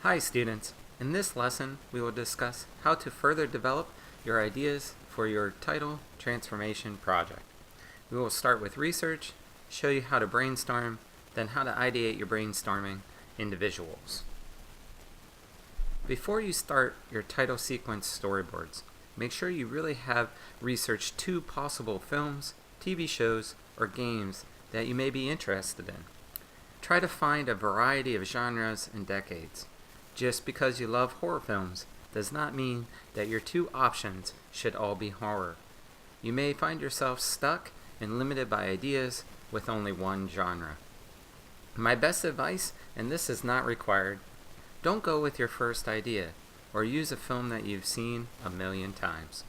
Hi students, in this lesson we will discuss how to further develop your ideas for your title transformation project. We will start with research, show you how to brainstorm, then how to ideate your brainstorming into visuals. Before you start your title sequence storyboards, make sure you really have researched 2 possible films, TV shows, or games that you may be interested in. Try to find a variety of genres and decades. Just because you love horror films does not mean that your 2 options should all be horror. You may find yourself stuck and limited by ideas with only one genre. My best advice, and this is not required, don't go with your first idea or use a film that you've seen a million times.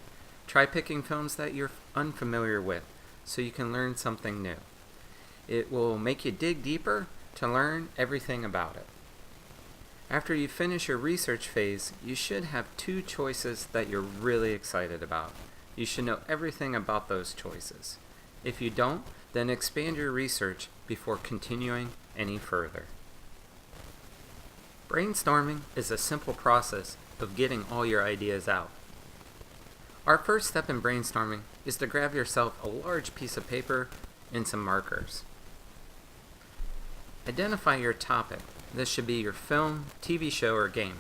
Try picking films that you're unfamiliar with so you can learn something new. It will make you dig deeper to learn everything about it. After you finish your research phase, you should have 2 choices that you're really excited about. You should know everything about those choices. If you don't, then expand your research before continuing any further. Brainstorming is a simple process of getting all your ideas out. Our first step in brainstorming is to grab yourself a large piece of paper and some markers. Identify your topic. This should be your film, TV show, or game,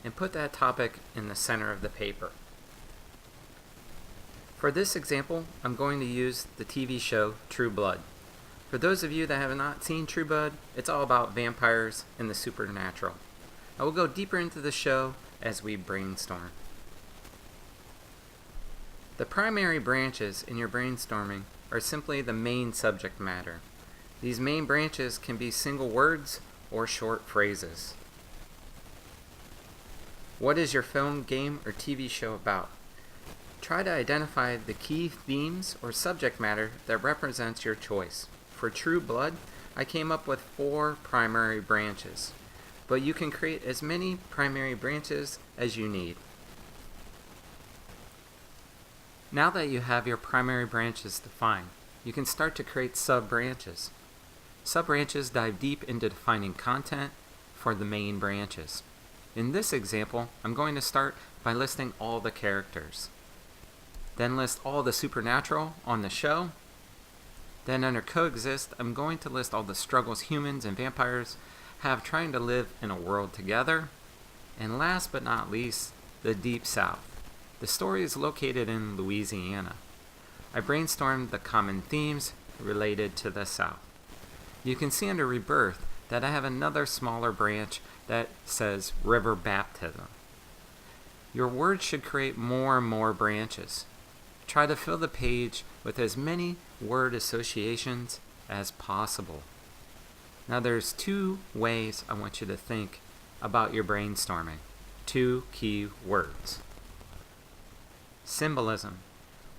and put that topic in the center of the paper. For this example, I'm going to use the TV show True Blood. For those of you that have not seen True Blood, it's all about vampires and the supernatural. I will go deeper into the show as we brainstorm. The primary branches in your brainstorming are simply the main subject matter. These main branches can be single words or short phrases. What is your film, game, or TV show about? Try to identify the key themes or subject matter that represents your choice. For True Blood, I came up with 4 primary branches, but you can create as many primary branches as you need. Now that you have your primary branches defined, you can start to create sub-branches. Sub-branches dive deep into defining content for the main branches. In this example, I'm going to start by listing all the characters. Then list all the supernatural on the show. Then under coexist, I'm going to list all the struggles humans and vampires have trying to live in a world together. And last but not least, the Deep South. The story is located in Louisiana. I brainstormed the common themes related to the South. You can see under Rebirth that I have another smaller branch that says River Baptism. Your words should create more and more branches. Try to fill the page with as many word associations as possible. Now there's 2 ways I want you to think about your brainstorming. 2 key words. Symbolism.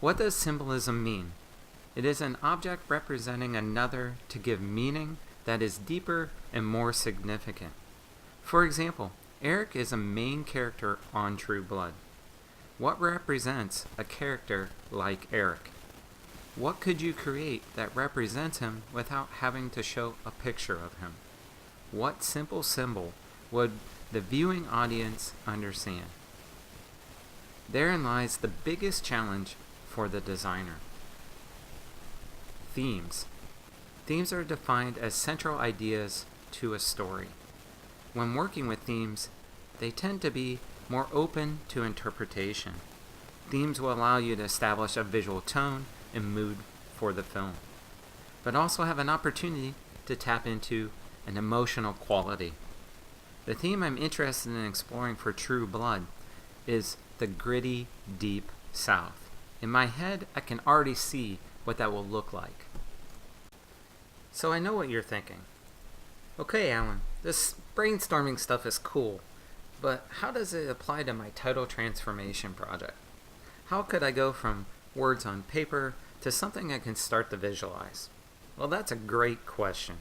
What does symbolism mean? It is an object representing another to give meaning that is deeper and more significant. For example, Eric is a main character on True Blood. What represents a character like Eric? What could you create that represents him without having to show a picture of him? What simple symbol would the viewing audience understand? Therein lies the biggest challenge for the designer. Themes. Themes are defined as central ideas to a story. When working with themes, they tend to be more open to interpretation. Themes will allow you to establish a visual tone and mood for the film, but also have an opportunity to tap into an emotional quality. The theme I'm interested in exploring for True Blood is the gritty, deep South. In my head, I can already see what that will look like. So I know what you're thinking. Okay, Alan, this brainstorming stuff is cool, but how does it apply to my title transformation project? How could I go from words on paper to something I can start to visualize? Well, that's a great question,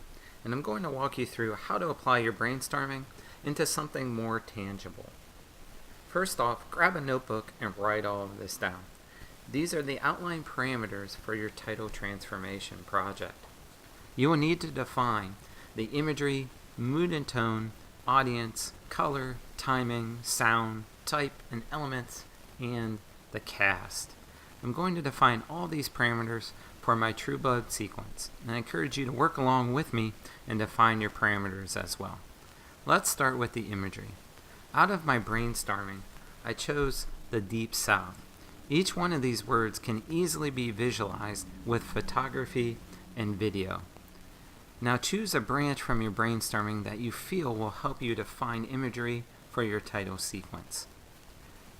and I'm going to walk you through how to apply your brainstorming into something more tangible. First off, grab a notebook and write all of this down. These are the outline parameters for your title transformation project. You will need to define the imagery, mood and tone, audience, color, timing, sound, type, and elements, and the cast. I'm going to define all these parameters for my TrueBlood sequence, and I encourage you to work along with me and define your parameters as well. Let's start with the imagery. Out of my brainstorming, I chose the Deep South. Each one of these words can easily be visualized with photography and video. Now choose a branch from your brainstorming that you feel will help you define imagery for your title sequence.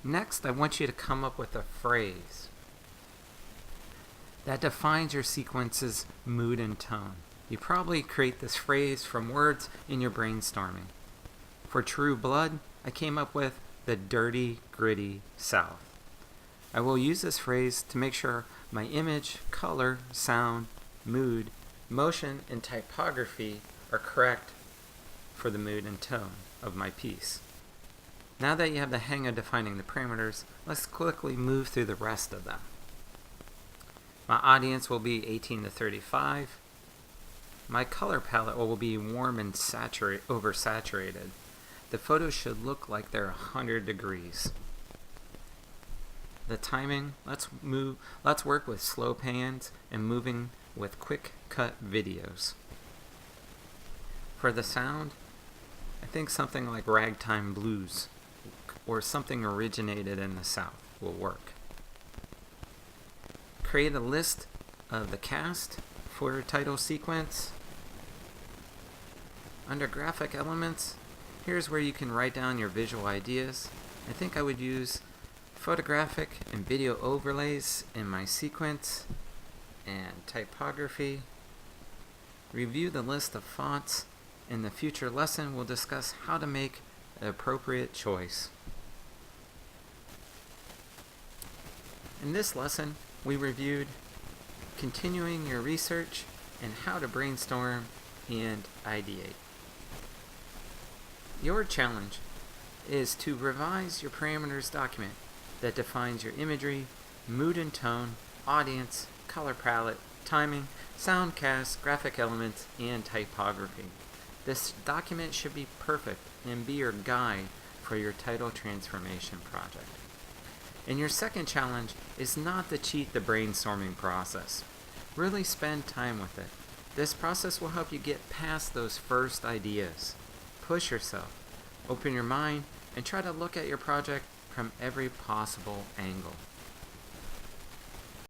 Next, I want you to come up with a phrase that defines your sequence's mood and tone. You probably create this phrase from words in your brainstorming. For TrueBlood, I came up with the dirty, gritty South. I will use this phrase to make sure my image, color, sound, mood, motion, and typography are correct for the mood and tone of my piece. Now that you have the hang of defining the parameters, let's quickly move through the rest of them. My audience will be 18 to 35. My color palette will be warm and oversaturated. The photos should look like they're 100 degrees. The timing, let's work with slow pans and moving with quick cut videos. For the sound, I think something like ragtime blues or something originated in the South will work. Create a list of the cast for your title sequence. Under graphic elements, here's where you can write down your visual ideas. I think I would use photographic and video overlays in my sequence and typography. Review the list of fonts. In the future lesson, we'll discuss how to make an appropriate choice. In this lesson, we reviewed continuing your research and how to brainstorm and ideate. Your challenge is to revise your parameters document that defines your imagery, mood and tone, audience, color palette, timing, sound cast, graphic elements, and typography. This document should be perfect and be your guide for your title transformation project. And your second challenge is not to cheat the brainstorming process. Really spend time with it. This process will help you get past those first ideas. Push yourself, open your mind, and try to look at your project from every possible angle.